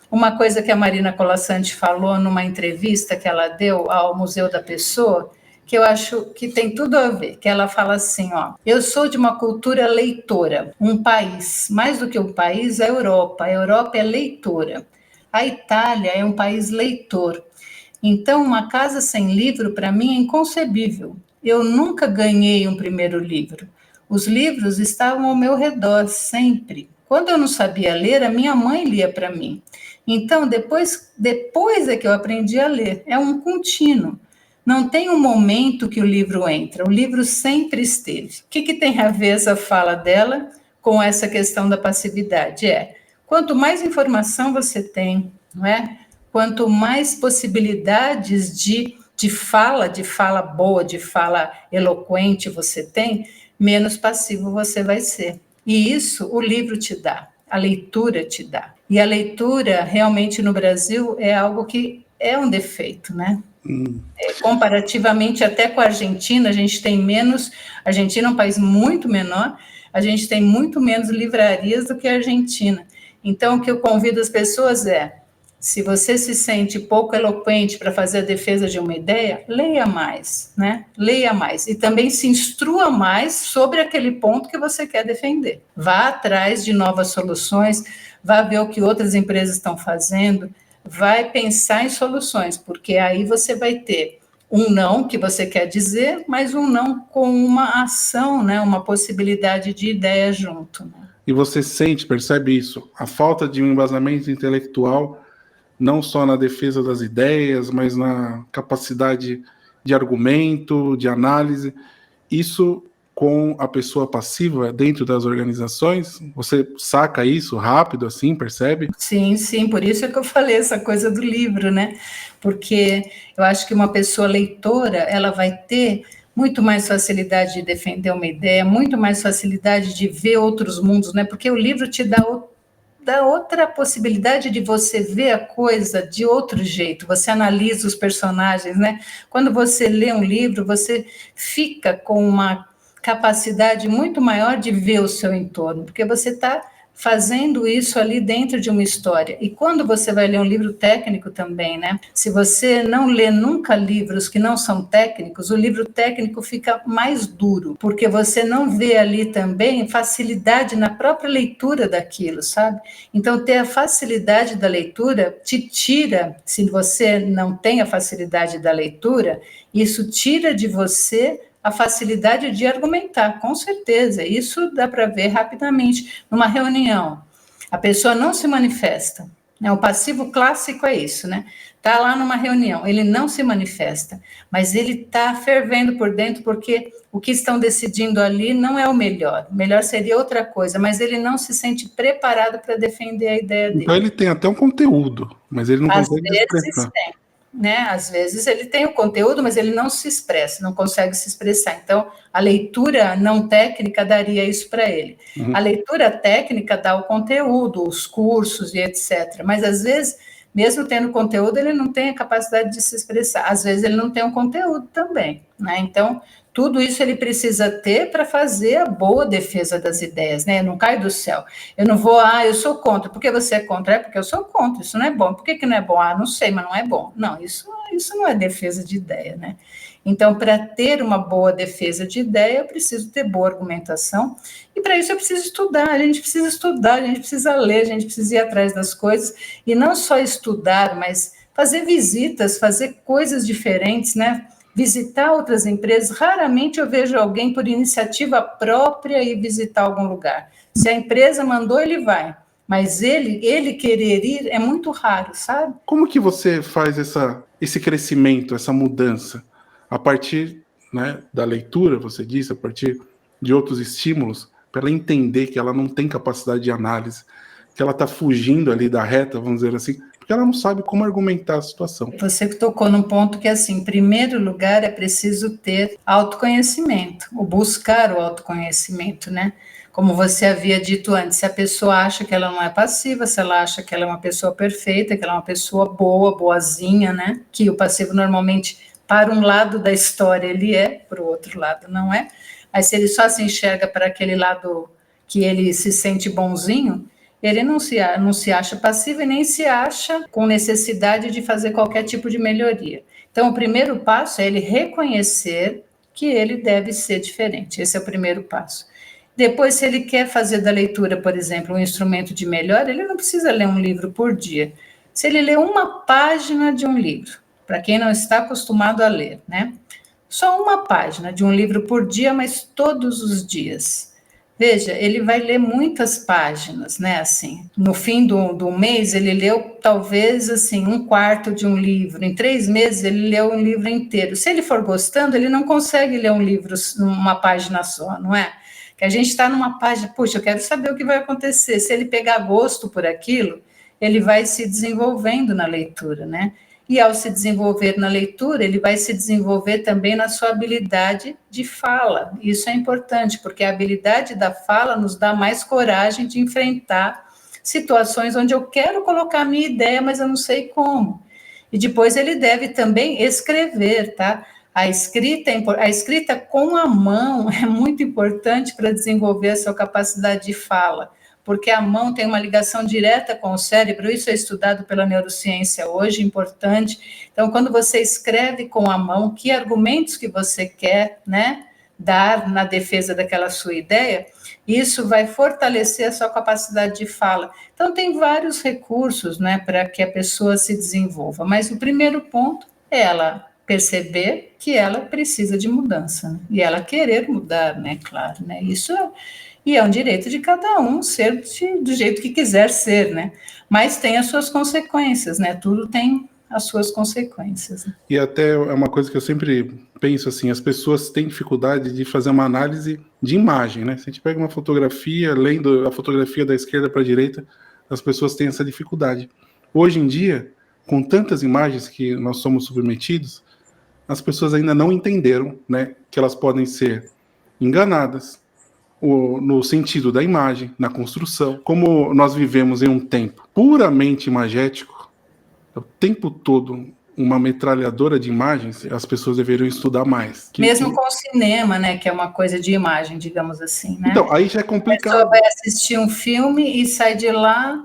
uma coisa que a Marina Colasanti falou numa entrevista que ela deu ao Museu da Pessoa, que eu acho que tem tudo a ver, que ela fala assim, ó, eu sou de uma cultura leitora, um país, mais do que um país, a Europa é leitora, a Itália é um país leitor, então uma casa sem livro para mim é inconcebível, eu nunca ganhei um primeiro livro, os livros estavam ao meu redor sempre, quando eu não sabia ler, a minha mãe lia para mim, então depois é que eu aprendi a ler, é um contínuo, não tem um momento que o livro entra, o livro sempre esteve. O que tem a ver essa fala dela com essa questão da passividade? Quanto mais informação você tem, não é? Quanto mais possibilidades de fala boa, de fala eloquente você tem, menos passivo você vai ser. E isso o livro te dá, a leitura te dá. E a leitura, realmente, no Brasil, é algo que é um defeito, né? Comparativamente até com a Argentina, a gente tem menos, a Argentina é um país muito menor, a gente tem muito menos livrarias do que a Argentina. Então, o que eu convido as pessoas se você se sente pouco eloquente para fazer a defesa de uma ideia, leia mais, né? Leia mais. E também se instrua mais sobre aquele ponto que você quer defender. Vá atrás de novas soluções, vá ver o que outras empresas estão fazendo, vai pensar em soluções, porque aí você vai ter um não que você quer dizer, mas um não com uma ação, né? Uma possibilidade de ideia junto. Né? E você percebe isso, a falta de um embasamento intelectual, não só na defesa das ideias, mas na capacidade de argumento, de análise, isso com a pessoa passiva dentro das organizações? Você saca isso rápido assim, percebe? Sim, por isso é que eu falei essa coisa do livro, né? Porque eu acho que uma pessoa leitora, ela vai ter muito mais facilidade de defender uma ideia, muito mais facilidade de ver outros mundos, né? Porque o livro te dá outra possibilidade de você ver a coisa de outro jeito, você analisa os personagens, né? Quando você lê um livro, você fica com uma capacidade muito maior de ver o seu entorno, porque você está fazendo isso ali dentro de uma história. E quando você vai ler um livro técnico também, né? Se você não lê nunca livros que não são técnicos, o livro técnico fica mais duro, porque você não vê ali também facilidade na própria leitura daquilo, sabe? Então, ter a facilidade da leitura te tira, se você não tem a facilidade da leitura, isso tira de você a facilidade de argumentar, com certeza, isso dá para ver rapidamente. Numa reunião, a pessoa não se manifesta, né? O passivo clássico é isso, né? Está lá numa reunião, ele não se manifesta, mas ele está fervendo por dentro, porque o que estão decidindo ali não é o melhor seria outra coisa, mas ele não se sente preparado para defender a ideia dele. Então ele tem até um conteúdo, mas ele não consegue expressar. Tem. Né? Às vezes ele tem o conteúdo, mas ele não se expressa, não consegue se expressar. Então, a leitura não técnica daria isso para ele. Uhum. A leitura técnica dá o conteúdo, os cursos e etc. Mas, às vezes, mesmo tendo conteúdo, ele não tem a capacidade de se expressar. Às vezes, ele não tem o conteúdo também. Né? Então, tudo isso ele precisa ter para fazer a boa defesa das ideias, né? Não cai do céu. Eu não vou, eu sou contra. Por que você é contra? É porque eu sou contra, isso não é bom. Por que não é bom? Não sei, mas não é bom. Não, isso não é defesa de ideia, né? Então, para ter uma boa defesa de ideia, eu preciso ter boa argumentação, e para isso eu preciso estudar, a gente precisa ler, a gente precisa ir atrás das coisas, e não só estudar, mas fazer visitas, fazer coisas diferentes, né? Visitar outras empresas, raramente eu vejo alguém por iniciativa própria ir visitar algum lugar. Se a empresa mandou, ele vai. Mas ele querer ir é muito raro, sabe? Como que você faz esse crescimento, essa mudança? A partir, né, da leitura, você disse, a partir de outros estímulos, para ela entender que ela não tem capacidade de análise, que ela está fugindo ali da reta, vamos dizer assim, porque ela não sabe como argumentar a situação. Você tocou num ponto que, assim, em primeiro lugar, é preciso ter autoconhecimento, ou buscar o autoconhecimento, né? Como você havia dito antes, se a pessoa acha que ela não é passiva, se ela acha que ela é uma pessoa perfeita, que ela é uma pessoa boa, boazinha, né? Que o passivo normalmente, para um lado da história, ele é, para o outro lado não é. Mas se ele só se enxerga para aquele lado que ele se sente bonzinho, ele não se acha passivo e nem se acha com necessidade de fazer qualquer tipo de melhoria. Então, o primeiro passo é ele reconhecer que ele deve ser diferente. Esse é o primeiro passo. Depois, se ele quer fazer da leitura, por exemplo, um instrumento de melhora, ele não precisa ler um livro por dia. Se ele lê uma página de um livro, para quem não está acostumado a ler, né? Só uma página de um livro por dia, mas todos os dias. Veja, ele vai ler muitas páginas, né? Assim, no fim do mês, ele leu talvez assim um quarto de um livro. Em 3 meses, ele leu um livro inteiro. Se ele for gostando, ele não consegue ler um livro numa página só, não é? Que a gente está numa página, puxa, eu quero saber o que vai acontecer. Se ele pegar gosto por aquilo, ele vai se desenvolvendo na leitura, né? E ao se desenvolver na leitura, ele vai se desenvolver também na sua habilidade de fala. Isso é importante, porque a habilidade da fala nos dá mais coragem de enfrentar situações onde eu quero colocar a minha ideia, mas eu não sei como. E depois ele deve também escrever, tá? A escrita com a mão é muito importante para desenvolver a sua capacidade de fala, porque a mão tem uma ligação direta com o cérebro, isso é estudado pela neurociência hoje, importante. Então, quando você escreve com a mão, que argumentos que você quer, né, dar na defesa daquela sua ideia, isso vai fortalecer a sua capacidade de fala. Então, tem vários recursos, né, para que a pessoa se desenvolva, mas o primeiro ponto é ela perceber que ela precisa de mudança, né? E ela querer mudar, né, claro, né, isso é um direito de cada um ser do jeito que quiser ser, né? Mas tem as suas consequências, né? Tudo tem as suas consequências. E até é uma coisa que eu sempre penso assim, as pessoas têm dificuldade de fazer uma análise de imagem, né? Se a gente pega uma fotografia, lendo a fotografia da esquerda para a direita, as pessoas têm essa dificuldade. Hoje em dia, com tantas imagens que nós somos submetidos, as pessoas ainda não entenderam, né, que elas podem ser enganadas, no sentido da imagem, na construção. Como nós vivemos em um tempo puramente imagético, o tempo todo uma metralhadora de imagens, as pessoas deveriam estudar mais. Mesmo com o cinema, né, que é uma coisa de imagem, digamos assim, né? Então, aí já é complicado. A pessoa vai assistir um filme e sai de lá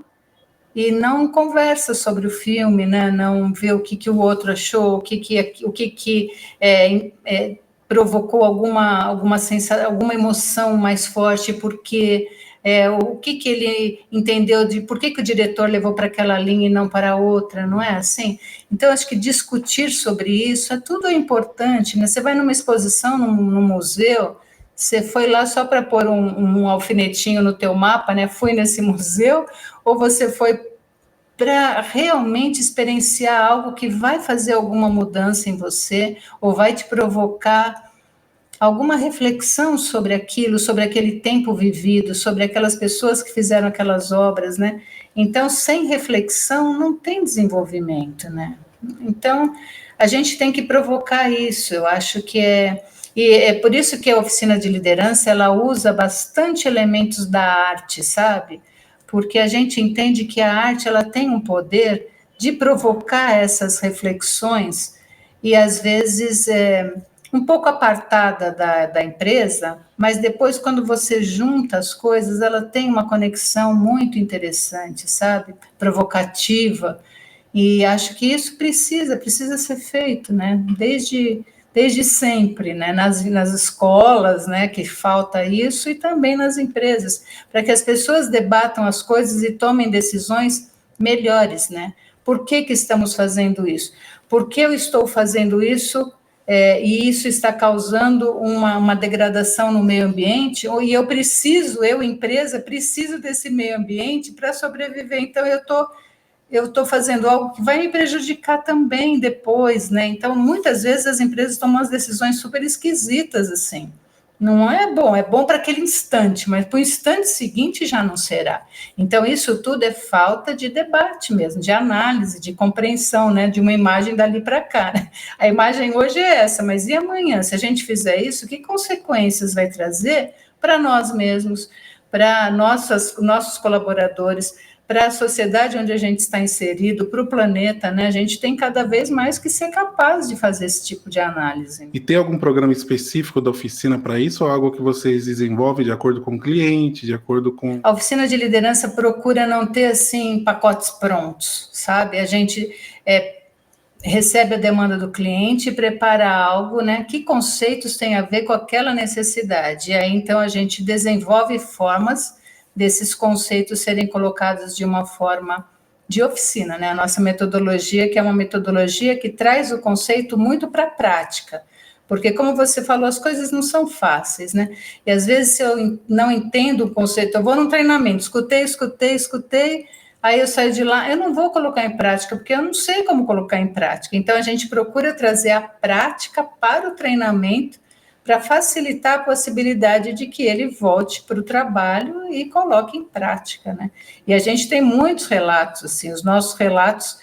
e não conversa sobre o filme, né? Não vê o que o outro achou, o que provocou alguma sensação, alguma emoção mais forte, porque o que ele entendeu de por que o diretor levou para aquela linha e não para outra, não é assim? Então, acho que discutir sobre isso é tudo importante, né? Você vai numa exposição, num museu, você foi lá só para pôr um alfinetinho no teu mapa, né? Fui nesse museu, ou você foi para realmente experienciar algo que vai fazer alguma mudança em você, ou vai te provocar alguma reflexão sobre aquilo, sobre aquele tempo vivido, sobre aquelas pessoas que fizeram aquelas obras, né? Então, sem reflexão, não tem desenvolvimento, né? Então, a gente tem que provocar isso, eu acho que e é por isso que a oficina de liderança, ela usa bastante elementos da arte, sabe? Porque a gente entende que a arte, ela tem um poder de provocar essas reflexões e, às vezes, um pouco apartada da empresa, mas depois, quando você junta as coisas, ela tem uma conexão muito interessante, sabe? Provocativa. E acho que isso precisa ser feito, né? Desde sempre, né? Nas escolas, né? Que falta isso, e também nas empresas, para que as pessoas debatam as coisas e tomem decisões melhores, né? Por que estamos fazendo isso? Por que eu estou fazendo isso? E isso está causando uma degradação no meio ambiente, e eu, empresa, preciso desse meio ambiente para sobreviver. Então, eu estou fazendo algo que vai me prejudicar também depois, né? Então, muitas vezes as empresas tomam as decisões super esquisitas, assim. Não é bom para aquele instante, mas para o instante seguinte já não será. Então, isso tudo é falta de debate mesmo, de análise, de compreensão, né? De uma imagem dali para cá. A imagem hoje é essa, mas e amanhã? Se a gente fizer isso, que consequências vai trazer para nós mesmos, para nossos colaboradores, para a sociedade onde a gente está inserido, para o planeta, né? A gente tem cada vez mais que ser capaz de fazer esse tipo de análise. E tem algum programa específico da oficina para isso, ou algo que vocês desenvolvem de acordo com o cliente, de acordo com... A oficina de liderança procura não ter, assim, pacotes prontos, sabe? A gente recebe a demanda do cliente e prepara algo, né? Que conceitos tem a ver com aquela necessidade? E aí, então, a gente desenvolve formas desses conceitos serem colocados de uma forma de oficina, né? A nossa metodologia, que é uma metodologia que traz o conceito muito para a prática, porque, como você falou, as coisas não são fáceis, né? E às vezes, se eu não entendo o conceito, eu vou num treinamento, escutei, aí eu saio de lá, eu não vou colocar em prática, porque eu não sei como colocar em prática. Então, a gente procura trazer a prática para o treinamento, para facilitar a possibilidade de que ele volte para o trabalho e coloque em prática, né? E a gente tem muitos relatos, assim, os nossos relatos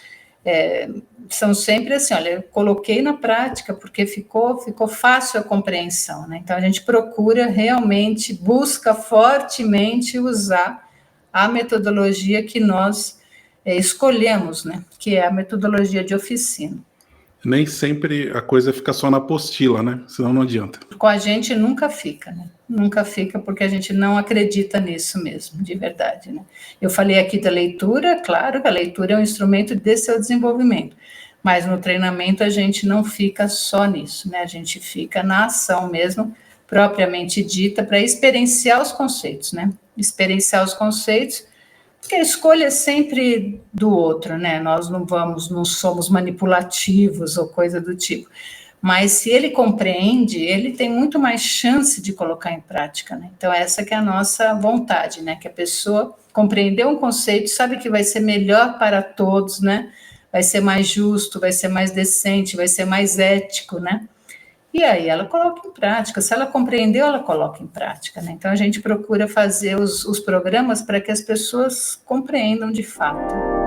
são sempre assim, olha, eu coloquei na prática porque ficou fácil a compreensão, né? Então, a gente procura realmente, busca fortemente usar a metodologia que nós escolhemos, né? Que é a metodologia de oficina. Nem sempre a coisa fica só na apostila, né? Senão não adianta. Com a gente nunca fica, né? Nunca fica porque a gente não acredita nisso mesmo, de verdade, né? Eu falei aqui da leitura, claro que a leitura é um instrumento de seu desenvolvimento, mas no treinamento a gente não fica só nisso, né? A gente fica na ação mesmo, propriamente dita, para experienciar os conceitos, né? Experienciar os conceitos, porque a escolha é sempre do outro, né? Nós não somos manipulativos ou coisa do tipo. Mas se ele compreende, ele tem muito mais chance de colocar em prática, né? Então, essa que é a nossa vontade, né? Que a pessoa compreendeu um conceito, sabe que vai ser melhor para todos, né? Vai ser mais justo, vai ser mais decente, vai ser mais ético, né? E aí ela coloca em prática. Se ela compreendeu, ela coloca em prática, né? Então, a gente procura fazer os programas para que as pessoas compreendam de fato.